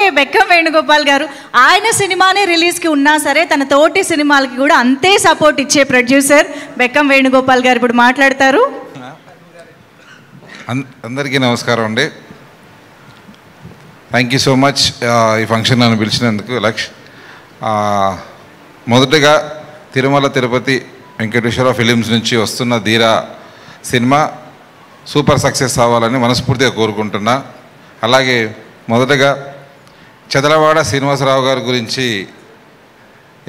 Okay, Bekkam Venugopal గారు ఆయన సినిమానే రిలీజ్కి ఉన్నా సరే తన తోటి సినిమాలకి కూడా అంతే సపోర్ట్ ఇచ్చే ప్రొడ్యూసర్ బెక్కం వేణుగోపాల్ గారు ఇప్పుడు మాట్లాడతారు. అందరికీ నమస్కారం అండి. థ్యాంక్ యూ సో మచ్ ఈ ఫంక్షన్ నన్ను పిలిచినందుకు. లక్ష్, మొదటగా తిరుమల తిరుపతి వెంకటేశ్వర ఫిలిమ్స్ నుంచి వస్తున్న ధీరా సినిమా సూపర్ సక్సెస్ అవ్వాలని మనస్ఫూర్తిగా కోరుకుంటున్నా. అలాగే మొదటగా చదలవాడ శ్రీనివాసరావు గారి గురించి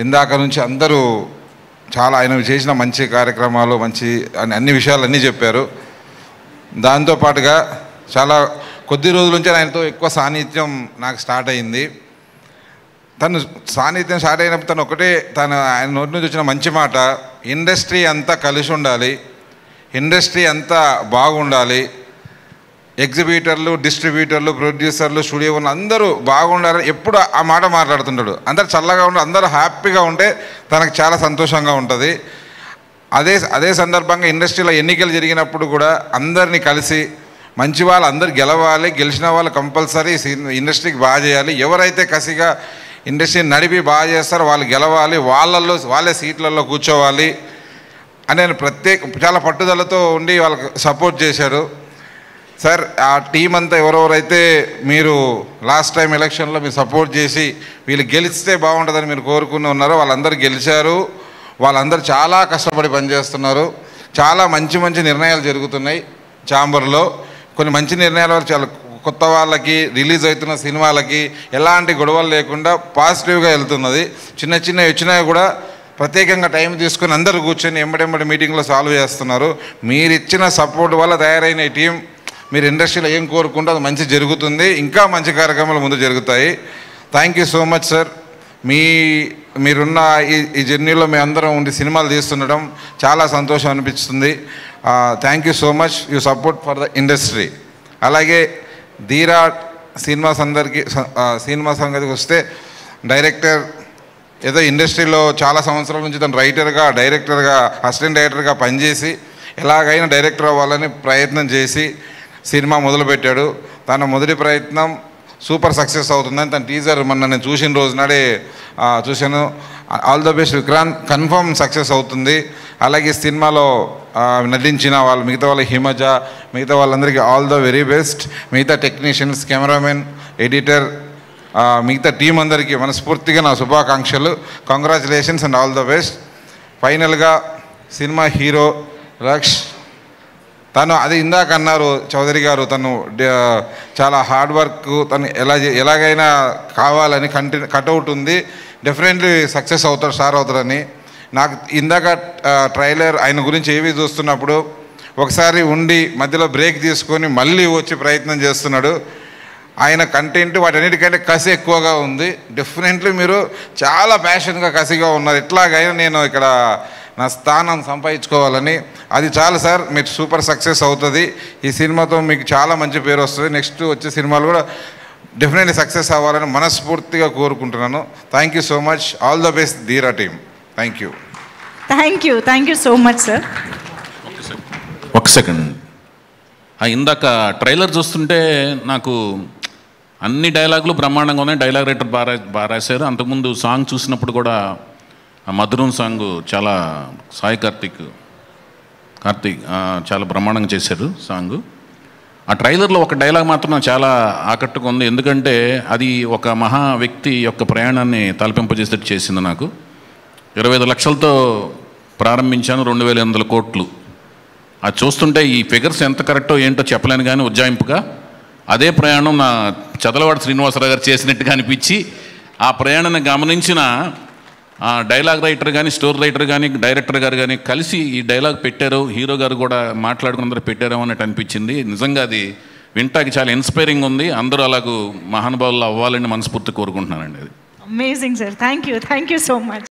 ఇందాక నుంచి అందరూ చాలా ఆయన చేసిన మంచి కార్యక్రమాలు, మంచి అన్ని విషయాలన్నీ చెప్పారు. దాంతోపాటుగా చాలా కొద్ది రోజుల నుంచి ఆయనతో ఎక్కువ సాన్నిధ్యం నాకు స్టార్ట్ అయింది. తను సాన్నిధ్యం స్టార్ట్ అయినప్పుడు ఆయన నోటి నుంచి వచ్చిన మంచి మాట, ఇండస్ట్రీ అంతా కలిసి ఉండాలి, ఇండస్ట్రీ అంతా బాగుండాలి, ఎగ్జిబిటర్లు, డిస్ట్రిబ్యూటర్లు, ప్రొడ్యూసర్లు, స్టూడియో ఉన్న అందరూ బాగుండాలని ఎప్పుడు ఆ మాట మాట్లాడుతుంటాడు. అందరు చల్లగా ఉండి అందరూ హ్యాపీగా ఉంటే తనకు చాలా సంతోషంగా ఉంటుంది. అదే సందర్భంగా ఇండస్ట్రీలో ఎన్నికలు జరిగినప్పుడు కూడా అందరినీ కలిసి మంచి వాళ్ళు అందరు గెలవాలి, గెలిచిన వాళ్ళు కంపల్సరీ ఇండస్ట్రీకి బాగా చేయాలి, ఎవరైతే కసిగా ఇండస్ట్రీని నడిపి బాగా చేస్తారో వాళ్ళు గెలవాలి, వాళ్ళే సీట్లలో కూర్చోవాలి అని నేను చాలా పట్టుదలతో ఉండి వాళ్ళకి సపోర్ట్ చేశారు. సార్, ఆ టీం అంతా ఎవరెవరైతే మీరు లాస్ట్ టైం ఎలక్షన్లో మీరు సపోర్ట్ చేసి వీళ్ళు గెలిస్తే బాగుంటుందని మీరు కోరుకుని ఉన్నారో వాళ్ళందరూ గెలిచారు. వాళ్ళందరూ చాలా కష్టపడి పనిచేస్తున్నారు. చాలా మంచి మంచి నిర్ణయాలు జరుగుతున్నాయి ఛాంబర్లో. కొన్ని మంచి నిర్ణయాల వల్ల చాలా కొత్త వాళ్ళకి, రిలీజ్ అవుతున్న సినిమాలకి ఎలాంటి గొడవలు లేకుండా పాజిటివ్గా వెళ్తున్నది. చిన్న చిన్నవి వచ్చినా కూడా ప్రత్యేకంగా టైం తీసుకొని అందరూ కూర్చొని ఎంబడెంబడి మీటింగ్లో సాల్వ్ చేస్తున్నారు. మీరు ఇచ్చిన సపోర్ట్ వల్ల తయారైన ఈ టీం మీరు ఇండస్ట్రీలో ఏం కోరుకుంటే అది మంచి జరుగుతుంది, ఇంకా మంచి కార్యక్రమాలు ముందు జరుగుతాయి. Thank you so much sir. మీరున్న ఈ జర్నీలో మేము అందరం ఉండి సినిమాలు తీస్తుండడం చాలా సంతోషం అనిపిస్తుంది. Thank you so much, you support for the industry. అలాగే ధీరా సినిమా సంగతికి వస్తే, డైరెక్టర్ ఏదో ఇండస్ట్రీలో చాలా సంవత్సరాల నుంచి తను రైటర్గా, డైరెక్టర్గా, అసిస్టెంట్ డైరెక్టర్గా పనిచేసి ఎలాగైనా డైరెక్టర్ అవ్వాలని ప్రయత్నం చేసి సినిమా మొదలుపెట్టాడు. తన మొదటి ప్రయత్నం సూపర్ సక్సెస్ అవుతుందని తన టీజర్ మొన్న నేను చూసిన రోజు నాడే చూశాను. All the best Vikrant, confirm success అవుతుంది. అలాగే సినిమాలో నటించిన వాళ్ళు మిగతా వాళ్ళ హిమజ, మిగతా వాళ్ళందరికీ ఆల్ ద వెరీ బెస్ట్. మిగతా టెక్నీషియన్స్, కెమెరామెన్, ఎడిటర్, మిగతా టీం అందరికీ మనస్ఫూర్తిగా నా శుభాకాంక్షలు. Congratulations and all the best. ఫైనల్గా సినిమా హీరో లక్ష్, తను అది ఇందాక అన్నారు చౌదరి గారు, తను చాలా హార్డ్ వర్క్, తను ఎలాగైనా కావాలని కట్అవుట్ ఉంది, డెఫినెట్లీ సక్సెస్ అవుతాడు, స్టార్ అవుతాడని. నాకు ఇందాక ట్రైలర్ ఆయన గురించి ఏవి చూస్తున్నప్పుడు ఒకసారి ఉండి మధ్యలో బ్రేక్ తీసుకొని మళ్ళీ వచ్చి ప్రయత్నం చేస్తున్నాడు. ఆయన కంటెంట్ వాటన్నిటికంటే కసి ఎక్కువగా ఉంది. డెఫినెట్లీ మీరు చాలా ప్యాషన్గా, కసిగా ఉన్నారు. ఎట్లాగైనా నేను ఇక్కడ నా స్థానం సంపాదించుకోవాలని. అది చాలు సార్, మీరు సూపర్ సక్సెస్ అవుతుంది. ఈ సినిమాతో మీకు చాలా మంచి పేరు వస్తుంది. నెక్స్ట్ వచ్చే సినిమాలు కూడా డెఫినెట్లీ సక్సెస్ అవ్వాలని మనస్ఫూర్తిగా కోరుకుంటున్నాను. Thank you so much. All the best Dheera team. Thank you. Thank you so much sir. ఒక సెకండ్, ఇందాక ట్రైలర్ చూస్తుంటే నాకు అన్ని డైలాగులు బ్రహ్మాండంగా ఉన్నాయి. డైలాగ్ రైటర్ బాగా రాశారు. అంతకుముందు సాంగ్ చూసినప్పుడు కూడా ఆ మధురం సాంగ్ చాలా సాయి కార్తిక్ చాలా బ్రహ్మాండంగా చేశారు సాంగ్. ఆ ట్రైలర్లో ఒక డైలాగ్ మాత్రం నాకు చాలా ఆకట్టుకుంది. ఎందుకంటే అది ఒక మహా వ్యక్తి యొక్క ప్రయాణాన్ని తలపింపజేసేటట్టు చేసింది. నాకు 25 లక్షలతో ప్రారంభించాను, 2800 కోట్లు. అది చూస్తుంటే ఈ ఫిగర్స్ ఎంత కరెక్టో ఏంటో చెప్పలేను, కానీ ఉజ్జాయింపుగా అదే ప్రయాణం నా చదలవాడ శ్రీనివాసరావు గారు చేసినట్టుగా అనిపించి, ఆ ప్రయాణాన్ని గమనించిన డైలాగ్ రైటర్ కానీ, స్టోరీ రైటర్ కానీ, డైరెక్టర్ గారు కానీ కలిసి ఈ డైలాగ్ పెట్టారు, హీరో గారు కూడా మాట్లాడుకున్న పెట్టారేమో అన్నట్టు అనిపించింది. నిజంగా అది వింటాకి చాలా ఇన్స్పైరింగ్ ఉంది. అందరూ అలాగూ మహానుభావులు అవ్వాలని మనస్ఫూర్తి కోరుకుంటున్నానండి. అది amazing sir. Thank you so much.